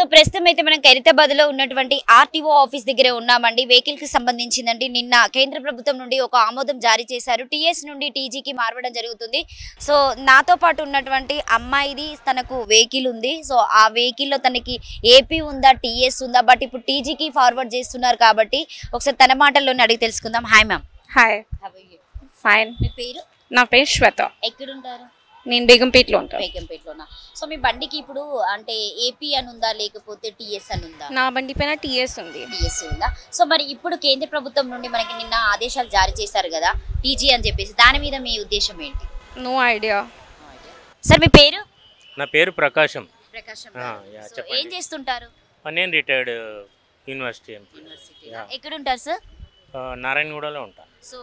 So ప్రస్తుతం అయితే మనం ఖైరతాబాద్ లో ఉన్నటువంటి ఆర్టీఓ ఆఫీస్ దగ్గరే ఉన్నామండి. వెహికల్ కి సంబంధించిందండి నిన్న కేంద్ర ప్రభుత్వం నుండి ఒక ఆమోదం జారీ చేశారు. టీఎస్ నుండి టీజీకి మారడం జరుగుతుంది. సో నాతో పాటు ఉన్నటువంటి అమ్మాయిది తనకు వెహికల్ ఉంది. సో ఆ వెహికల్ లో తనకి ఏపీ ఉందా టీఎస్ ఉందా, బట్ ఇప్పుడు టీజీకి ఫార్వర్డ్ చేస్తున్నారు కాబట్టి ఒకసారి తన మాటల్లోనే అడిగి తెలుసుకుందాం. Hi ma'am. హాయ్. ఫైన్. మీ పేరు? నా పేరు శ్వేత. ఎక్కడుంటారు? నేను బేగంపేటలో ఉంటాను. బేగంపేటలోనా? సో మీ బండికి ఇప్పుడు అంటే ఏపీ అని ఉందా లేకపోతే టీఎస్ అని ఉందా? నా బండి పైన టీఎస్ ఉంది. టీఎస్ ఉందా? సో మరి ఇప్పుడు కేంద్ర ప్రభుత్వం నుండి మనకి నిన్న ఆదేశాలు జారీ చేశారు కదా టీజీ అని చెప్పేసి, దాని మీద మీ ఉద్దేశం ఏంటి? No idea. సార్ మీ పేరు? నా పేరు ప్రకాశం. ప్రకాశం. ఏం చేస్తుంటారు? నేను రిటైర్డ్ యూనివర్సిటీ. ఎక్కడ ఉంటారు సార్? నారాయణగూడలో ఉంటాను. సో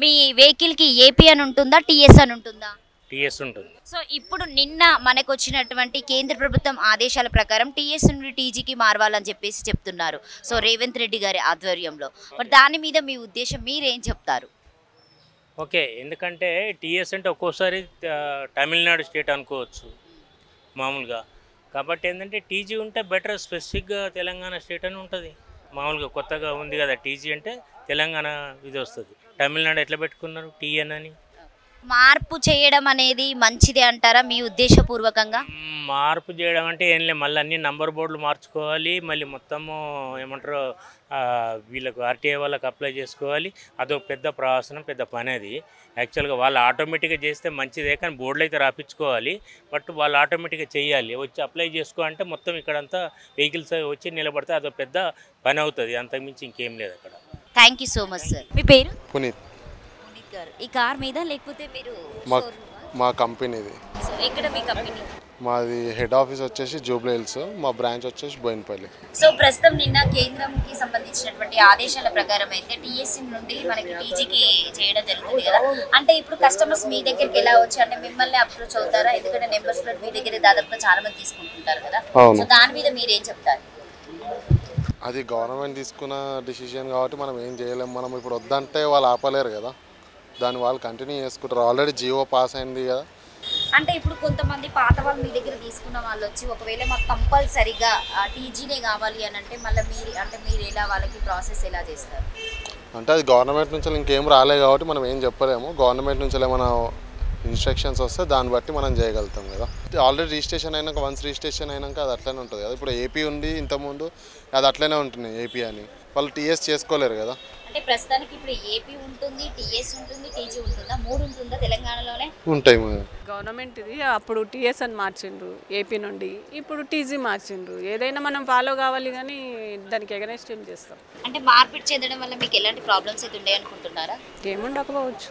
మీ వెహికల్ కి ఏపీ అని ఉంటుందా టీఎస్ అని ఉంటుందా? టీఎస్ ఉంటుంది. సో ఇప్పుడు నిన్న మనకు వచ్చినటువంటి కేంద్ర ప్రభుత్వం ఆదేశాల ప్రకారం టీఎస్ నుండి టీజీకి మారవాలని చెప్పేసి చెప్తున్నారు. సో రేవంత్ రెడ్డి గారి ఆధ్వర్యంలో మరి దాని మీద మీ ఉద్దేశం మీరేం చెప్తారు? ఓకే, ఎందుకంటే టీఎస్ అంటే ఒక్కోసారి తమిళనాడు స్టేట్ అనుకోవచ్చు మామూలుగా. కాబట్టి ఏంటంటే టీజీ ఉంటే బెటర్, స్పెసిఫిక్గా తెలంగాణ స్టేట్ అని ఉంటుంది. మామూలుగా కొత్తగా ఉంది కదా టీజీ అంటే తెలంగాణ ఇది వస్తుంది. తమిళనాడు ఎట్లా పెట్టుకున్నారు టీఎన్ అని? మార్పు చేయడం అనేది మంచిదే అంటారా మీ ఉద్దేశపూర్వకంగా? మార్పు చేయడం అంటే ఏం లేదు, మళ్ళీ అన్ని నంబర్ బోర్డులు మార్చుకోవాలి, మళ్ళీ మొత్తము ఏమంటారు వీళ్ళకు ఆర్టీఐ వాళ్ళకి అప్లై చేసుకోవాలి. అదొక పెద్ద ప్రవాసనం, పెద్ద పని. అది యాక్చువల్గా వాళ్ళు ఆటోమేటిక్గా చేస్తే మంచిదే, కానీ బోర్డులు అయితే రాపించుకోవాలి. బట్ వాళ్ళు ఆటోమేటిక్గా చేయాలి. వచ్చి అప్లై చేసుకో అంటే మొత్తం ఇక్కడంతా వెహికల్స్ వచ్చి నిలబడితే అదొక పెద్ద పని అవుతుంది. అంతకుమించి ఇంకేం లేదు అక్కడ. Thank you so much sir. మీ పేరు? పునీత్. ఈ కార్ మీద లేకపోతే మీరు మా కంపెనీది. సో ఎక్కడ మీ కంపెనీ? మాది హెడ్ ఆఫీస్ వచ్చేసి జూబ్లీ హిల్స్, మా బ్రాంచ్ వచ్చేసి బోయినపల్లి. సో ప్రస్తుతం నిన్న కేంద్రంకి సంబంధించినటువంటి ఆదేశాల ప్రకారం అయితే టీఎస్సీ నుండి మనకి టీజీకి చేయడం జరుగుతుంది కదా. అంటే ఇప్పుడు కస్టమర్స్ మీ దగ్గరికి ఎలా వచ్చి అంటే మిమ్మల్ని అప్రోచ్ అవుతారా? ఎందుకంటే నెంబర్స్ ప్లేట్ మీ దగ్గర దాదాపుగా చాలా మంది తీసుకుంటుంటారు కదా. సో దాని మీద మీరు ఏం చెప్తారు? అది గవర్నమెంట్ తీసుకున్న డిసిషన్ కాబట్టి మనం ఏం చేయలేము. మనం ఇప్పుడు వద్దంటే వాళ్ళు ఆపలేరు కదా, దాన్ని వాళ్ళు కంటిన్యూ చేసుకుంటారు. ఆల్రెడీ జియో పాస్ అయింది కదా. అంటే ఇప్పుడు కొంతమంది పాత వాళ్ళు మీ దగ్గర తీసుకున్న వాళ్ళు వచ్చి ఒకవేళ మాకు కంపల్సరీగా టీజీనే కావాలి అని అంటే మళ్ళీ మీరు ఎలా వాళ్ళకి ప్రాసెస్ ఎలా చేస్తారు? అంటే అది గవర్నమెంట్ నుంచి ఇంకేం రాలేదు కాబట్టి మనం ఏం చెప్పలేము. గవర్నమెంట్ నుంచి ఏమైనా ఇన్స్ట్రక్షన్స్ వస్తే దాన్ని బట్టి మనం చేయగలుగుతాం కదా. ఆల్రెడీ రిజిస్ట్రేషన్ అయినాక, వన్స్ రిజిస్ట్రేషన్ అయినాక అది అట్లనే ఉంటుంది కదా. ఇప్పుడు ఏపీ ఉంది ఇంతకుముందు, అది అట్లనే ఉంటుంది ఏపీ అని. వాళ్ళు టీఎస్ చేసుకోలేరు కదా. అంటే ప్రస్తుతానికి ఇప్పుడు ఏపీ ఉంటుంది, టీఎస్ ఉంటుంది, టీజీ ఉంటుందా? మూడు ఉంటుందా తెలంగాణలోనే? ఉంటాయి. గవర్నమెంట్ ఇది అప్పుడు టీఎస్ అని మార్చిండ్రు ఏపీ నుండి, ఇప్పుడు టీజీ మార్చిండ్రు. ఏదైనా మనం ఫాలో కావాలి కానీ దానికి ఎగనెస్ట్ ఏం చేస్తాం. అంటే మార్పిడి చెందడం వల్ల మీకు ఎలాంటి ప్రాబ్లమ్స్ అయితే ఉండే అనుకుంటున్నారా? ఏముండకపోవచ్చు.